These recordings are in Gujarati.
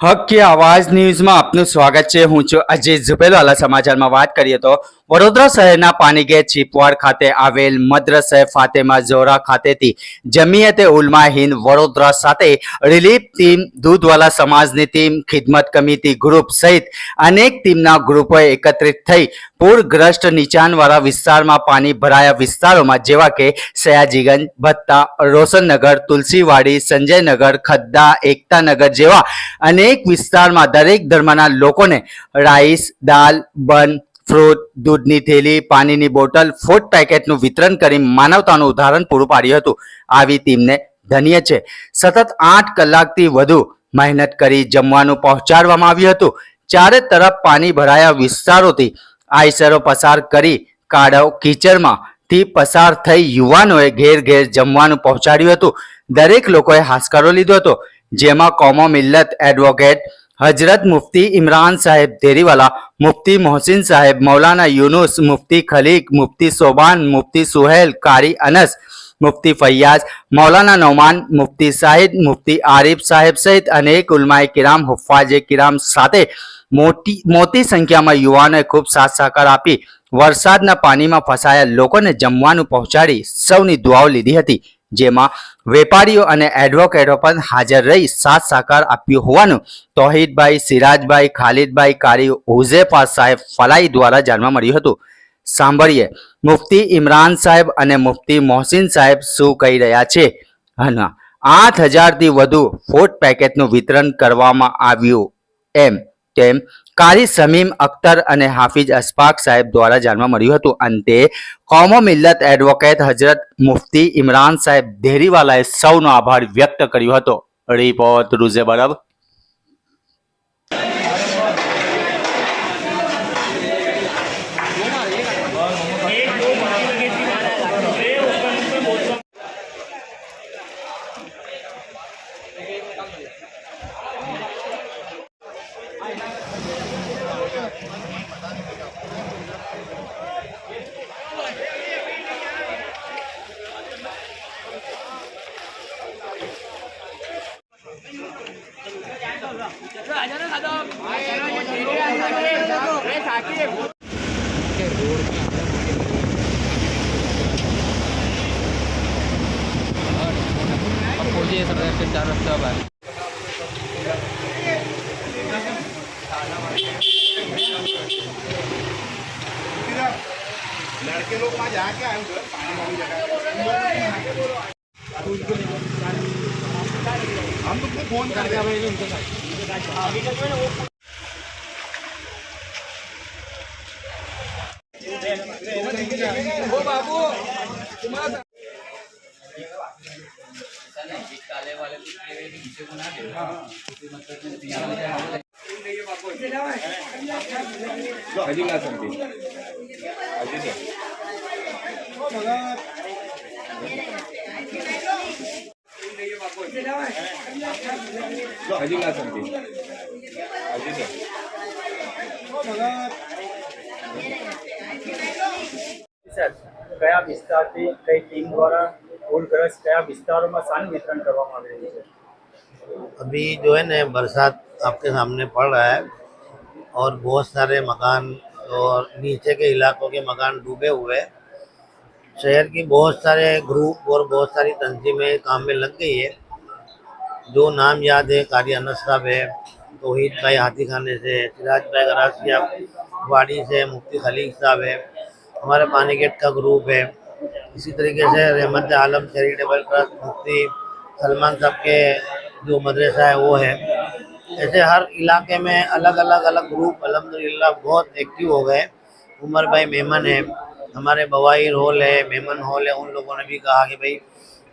હક કે આવાજ ન્યૂઝમાં આપનું સ્વાગત છે। હું છું અજય ઝુપેલવાલા। સમાચારમાં વાત કરીએ તો વડોદરા શહેરના પાનીગેટ ચીપવાડ ખાતે આવેલ મદ્રસે ફાતેમા ઝોહરા ખાતેથી જમિયતે ઉલમા હિન્દ વડોદરા સાથે રિલીફ ટીમ, દૂધવાલા સમાજની ટીમ, ખિદમત કમિટી ગ્રુપ સહિત અનેક ટીમના ગ્રુપોએ એકત્રિત થઈ પૂરગ્રસ્ત નીચાણવાળા વિસ્તારમાં પાણી ભરાયા વિસ્તારોમાં જેવા કે સયાજીગંજ, ભત્તા, રોશનનગર, તુલસીવાડી, સંજયનગર, ખદ્દા, એકતાનગર જેવા અનેક વિસ્તારમાં દરેક ધર્મના લોકોને રાઈસ, દાલ, બન, ફ્રૂટ, દૂધની થેલી, પાણીની બોટલ, ફૂડ પેકેટનું વિતરણ કરી માનવતાનું ઉદાહરણ પૂરું પાડ્યું હતું। આવી ટીમને ધન્ય છે। સતત 8 કલાકથી વધુ મહેનત કરી જમવાનું પહોંચાડવામાં આવ્યું હતું। ચારે તરફ પાણી ભરાયા વિસ્તારોથી આઈસરો પસાર કરી કાદવ કીચડમાંથી પસાર થઈ યુવાનોએ ઘેર ઘેર જમવાનું પહોંચાડ્યું હતું। દરેક લોકોએ હાશકારો લીધો હતો, જેમાં કોમો મિલ્લત એડવોકેટ હજરત મુફ્તી ઇમરાન સાહેબ ધેરીવાલા, મુફ્તી મોહસિન સાહેબ, મૌલાના યુનુસ, મુફ્તી ખલીક, મુફ્તી સોબાન, મુફ્તી સુહેલ, કારી અનસ, મુફ્તી ફૈયાઝ, મૌલાના નૌમાન, મુફ્તી સાહિદ, મુફ્તી આરિફ સાહેબ સહિત અનેક ઉલમાએ કિરામ, હુફાજે કિરામ સાથે મોટી સંખ્યામાં યુવાનોએ ખૂબ સાથ સહકાર આપી વરસાદના પાણીમાં ફસાયેલા લોકોને જમવાનું પહોંચાડી સૌની દુઆઓ લીધી હતી, જેમાં વેપારીઓ અને એડવોકેટો પણ હાજર રહી સાથ સહકાર આપ્યો હોવાનું તૌહીદભાઈ, સિરાજભાઈ, ખાલિદભાઈ, કારી હુઝેફા સાહેબ ફલાઈ દ્વારા જાણવા મળ્યું હતું। સાંભળીએ મુફ્તી ઇમરાન સાહેબ અને મુફ્તી મોહસિન સાહેબ શું કહી રહ્યા છે। 8000થી વધુ ફૂડ પેકેટનું વિતરણ કરવામાં આવ્યું તેમ કારી સમીમ અખ્તર અને હાફિઝ અશફાક સાહેબ દ્વારા જાણવા મળ્યું હતું। અંતે કોમો મિલ્લત એડવોકેટ હજરત મુફ્તી ઇમરાન સાહેબ ધેરીવાલાએ સૌનો આભાર વ્યક્ત કર્યો હતો। રિપોર્ટ રૂઝે બરબ। लड़के लोग वहाँ जाके आए उधर पानी वाली जगह हम तुमको फोन कर दिया भाई उनके साथ ओ बाबू तुम्हारा काले वाले नीचे बना दे हजी ला सकती हजी सर हजी ला सकती हजी सर સર કયા વિસ્તારથી કઈ ટીમ દ્વારા પૂરગ્રસ્ત કયા વિસ્તારોમાં સાનું વિતરણ કરવામાં આવી રહ્યું છે? अभी जो है ना बरसात आपके सामने पड़ रहा है और बहुत सारे मकान और नीचे के इलाकों के मकान डूबे हुए हैं। शहर की बहुत सारे ग्रुप और बहुत सारी तंजीमें काम में लग गई है। जो नाम याद है, कारी अनस साहब है, तौहीद भाई हाथी खाने से, सिराज भाई गरासिया वाड़ी से, मुफ्ती खलीक साहब है, हमारे पानी गेट का ग्रुप है। इसी तरीके से रहमत आलम चैरिटेबल ट्रस्ट, मुफ्ती सलमान साहब के जो मदरसा है वो है। ऐसे हर इलाके में अलग अलग ग्रुप अल्हम्दुलिल्लाह बहुत एक्टिव हो गए। उमर भाई मेमन है, हमारे बवाइर हॉल है, मेमन हॉल है, उन लोगों ने भी कहा कि भाई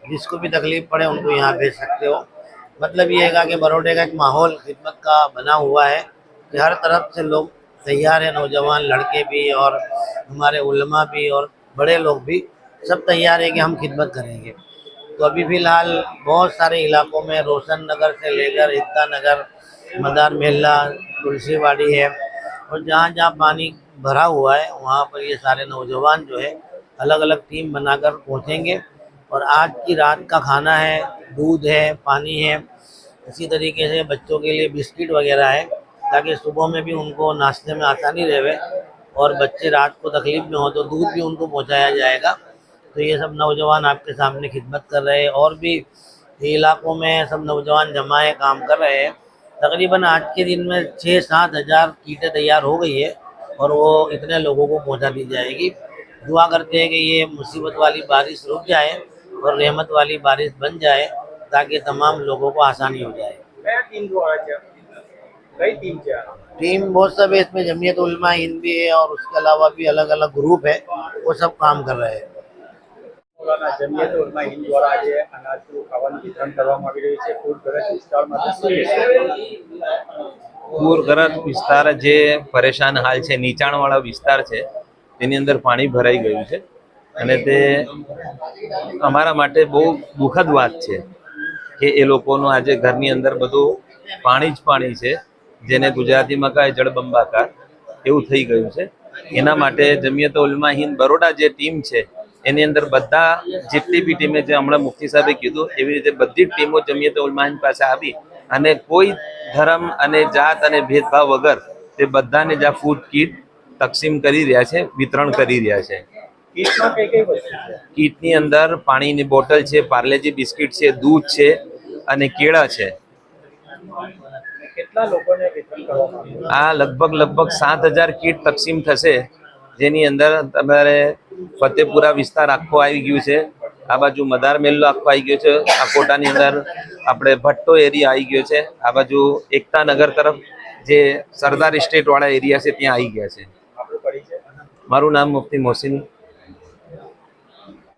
जिसको भी तकलीफ़ पड़े उनको यहाँ भेज सकते हो। मतलब ये है कि बरोडे का एक माहौल खिदमत का बना हुआ है कि हर तरफ से लोग तैयार हैं, नौजवान लड़के भी और हमारे उलमा भी और बड़े लोग भी सब तैयार है कि हम खिदमत करेंगे। तो अभी फ़िलहाल बहुत सारे इलाकों में रोशन नगर से लेकर एकता नगर, मदार मेला, तुलसीवाड़ी है और जहाँ जहाँ पानी भरा हुआ है वहाँ पर ये सारे नौजवान जो है अलग अलग टीम बनाकर पहुँचेंगे। और आज की रात का खाना है, दूध है, पानी है इसी तरीके से बच्चों के लिए बिस्किट वगैरह है, ताकि सुबह में भी उनको नाश्ते में आसानी रहे और बच्चे रात को तकलीफ में हो तो दूध भी उनको पहुंचाया जाएगा। तो ये सब नौजवान आपके सामने खिदमत कर रहे हैं और भी इलाकों में सब नौजवान जमा है, काम कर रहे हैं। तकरीबन आज के दिन में 6-7 हज़ार कीटें तैयार हो गई है और वो इतने लोगों को पहुंचा दी जाएगी। दुआ करते हैं कि ये मुसीबत वाली बारिश रुक जाए और रहमत वाली बारिश बन जाए, ताकि तमाम लोगों को आसानी हो जाए। टीम बहुत सब है, इसमें जमीयत उलमा हिंद भी है और उसके अलावा भी अलग अलग ग्रुप है, वो सब काम कर रहे हैं। જમિયત ઉલમા હિન્દ દ્વારા આજે અનાજનું ખાવાનું વિતરણ કરવામાં આવી રહ્યું છે પૂરગ્રસ્ત વિસ્તારમાં શું રહેશે? પૂરગ્રસ્ત વિસ્તાર જે પરેશાન હાલ છે, નીચાણવાળા વિસ્તાર છે, તેની અંદર પાણી ભરાઈ ગયું છે અને તે અમારા માટે બહુ દુઃખદ વાત છે કે એ લોકોનું આજે ઘરની અંદર બધું પાણી જ પાણી છે, જેને ગુજરાતીમાં કહે જળબંબાકાર એવું થઈ ગયું છે। એના માટે જમિયત ઉલમા હિન્દ બરોડા જે ટીમ છે એની અંદર બધા જેટલી બી ટીમે જે હમણાં મુફ્તી સાહેબે કીધું એવી રીતે બધી જ ટીમો જમિયત ઉલમા હિન્દ પાસે આવી અને કોઈ ધર્મ અને જાત અને ભેદભાવ વગર તે બધાને જ આ ફૂડ કીટ તકસીમ કરી રહ્યા છે, વિતરણ કરી રહ્યા છે। કીટમાં કઈ કઈ વસ્તુ છે? કીટની અંદર પાણીની બોટલ છે, પાર્લેજી બિસ્કિટ છે, દૂધ છે અને કેળા છે। કેટલા લોકોને વિતરણ કરવામાં આવ્યું? આ લગભગ 7,000 કીટ તકસીમ થશે, જેની અંદર તમારે ફતેપુરા વિસ્તાર આખો આવી ગયું છે, આ બાજુ મદાર મેલ્લો આખો આવી ગયો છે, આ કોટાની અંદર આપણે ભટ્ટો એરિયા આવી ગયો છે, આ બાજુ એકતા નગર તરફ જે સરદાર એસ્ટેટ વાળા એરિયા છે ત્યાં આવી ગયા છે। આપણું પરિચય? મારું નામ મુફ્તી મોહસિન